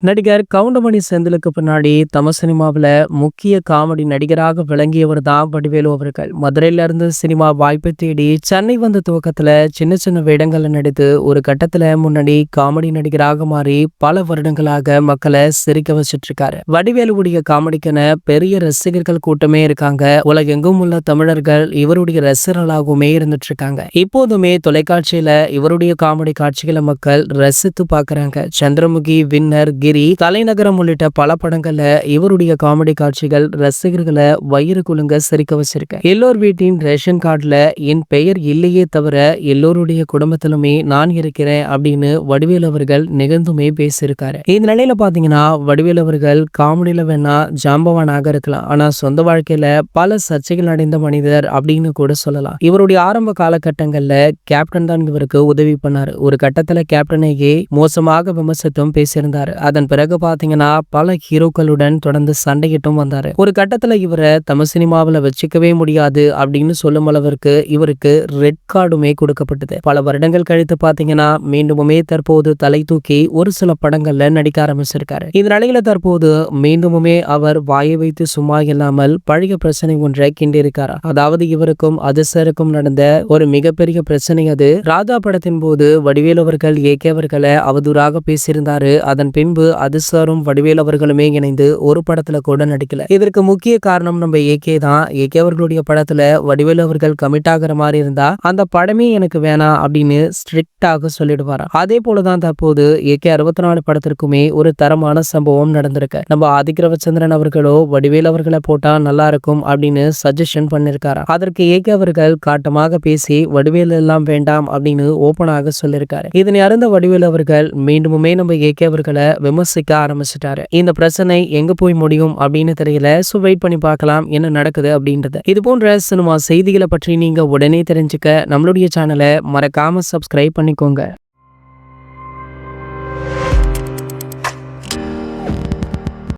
நடிகர் கவுண்டமணி செந்திலுக்கு பின்னாடி தமிழ் சினிமாவுல முக்கிய காமெடி நடிகராக விளங்கியவர் தான் வடிவேலு அவர்கள். மதுரையில இருந்து சினிமா வாய்ப்பை தேடி சென்னை வந்த துவக்கத்துல சின்ன சின்ன வேடங்கள்ல நடித்து ஒரு கட்டத்துல முன்னாடி காமெடி நடிகராக மாறி பல வருடங்களாக மக்களை சிரிக்க வச்சிட்டு இருக்காரு. வடிவேலுடைய காமெடிக்கென பெரிய ரசிகர்கள் கூட்டமே இருக்காங்க. உலகெங்கும் உள்ள தமிழர்கள் இவருடைய ரசிகர்களாகவுமே இருந்துட்டு இருக்காங்க. இப்போதுமே தொலைக்காட்சியில இவருடைய காமெடி காட்சிகளை மக்கள் ரசித்து பாக்குறாங்க. சந்திரமுகி, வின்னர், கிரி, தலைநகரம் உள்ளிட்ட பல படங்கள்ல இவருடைய காமெடி காட்சிகள் ரசிகர்களை வயிறு குலுங்க சிரிக்க வச்சிருக்க. எல்லோர் வீட்டின் ரேஷன் கார்டுல என் பெயர் இல்லையே தவிர எல்லோருடைய குடும்பத்திலுமே நான் இருக்கிறேன் அப்படின்னு வடிவேலு அவர்கள் நிகழ்ந்துமே பேசியிருக்காரு. இந்த நிலையில பாத்தீங்கன்னா வடிவேலு அவர்கள் காமெடியில வேணா ஜாம்பவானாக இருக்கலாம், ஆனா சொந்த வாழ்க்கையில பல சர்ச்சைகள் அடைந்த மனிதர் அப்படின்னு கூட சொல்லலாம். இவருடைய ஆரம்ப காலகட்டங்கள்ல கேப்டன் தான் இவருக்கு உதவி பண்ணாரு. ஒரு கட்டத்துல கேப்டனையே மோசமாக விமர்சித்தும் பேசியிருந்தாரு. அதன் பிறகு பாத்தீங்கன்னா பல ஹீரோக்களுடன் தொடர்ந்து சண்டையிட்டும் வந்தாரு. ஒரு கட்டத்துல இவரை தமிழ் சினிமாவில வச்சுக்கவே முடியாது அப்படின்னு சொல்லும் அளவிற்கு இவருக்கு ரெட் கார்டுமே கொடுக்கப்பட்டது. பல வருடங்கள் கழித்து பாத்தீங்கன்னா மீண்டுமே தற்போது தலை தூக்கி ஒரு சில படங்கள்ல நடிக்க ஆரம்பிச்சிருக்காரு. இந்த நிலையில தற்போது மீண்டுமே அவர் வாயை வைத்து சும்மா இல்லாமல் பழைய பிரச்சனை ஒன்றை கிண்டியிருக்காரு. அதாவது இவருக்கும் அதிர்சருக்கும் நடந்த ஒரு மிகப்பெரிய பிரச்சனை. அது ராஜா படத்தின் போது வடிவேலு அவர்கள் ஏகே அவர்களை அவதூறாக பேசியிருந்தாரு. அதன் பின்பு அதிர்சாரும் வடிவேலு அவர்களுமே இணைந்து ஒரு படத்துல கூட நடிக்கல. இதற்கு முக்கிய காரணம் நம்ம ஏகே தான். ஏகே அவர்களுடைய படத்துல வடிவேலு அவர்கள் கமிட் ஆகிற மாதிரி இருந்தா அந்த படமே எனக்கு வேணாம் அப்படின்னு ஸ்ட்ரிக்டாக சொல்லிடுவாராம். அதே போலதான் தற்போது ஏகே 64 படத்திற்குமே ஒரு தரமான சம்பவம் நடந்திருக்கு. நம்ம ஆதிக் ரவிச்சந்திரன் அவர்களோ வடிவேலு அவர்களை போட்டா நல்லா இருக்கும் அப்படின்னு சஜஷன் பண்ணிருக்காரு. அதற்கு ஏகே அவர்கள் காட்டமாக பேசி வடிவேலு எல்லாம் வேண்டாம் அப்படின்னு ஓபனாக சொல்லியிருக்காரு. இதனை அறிந்த வடிவேலு அவர்கள் மீண்டுமே நம்ம ஏகே அவர்களை விமர்சிக்க ஆரம்பிச்சிட்டாரு. இந்த பிரச்சனை எங்க போய் முடியும் அப்படின்னு தெரியல. சோ வெயிட் பண்ணி பார்க்கலாம் என்ன நடக்குது அப்படின்றது. இது போன்ற சினிமா செய்திகளை பற்றி நீங்க உடனே தெரிஞ்சுக்க நம்மளுடைய சேனலை மறக்காம சப்ஸ்கிரைப் பண்ணிக்கோங்க.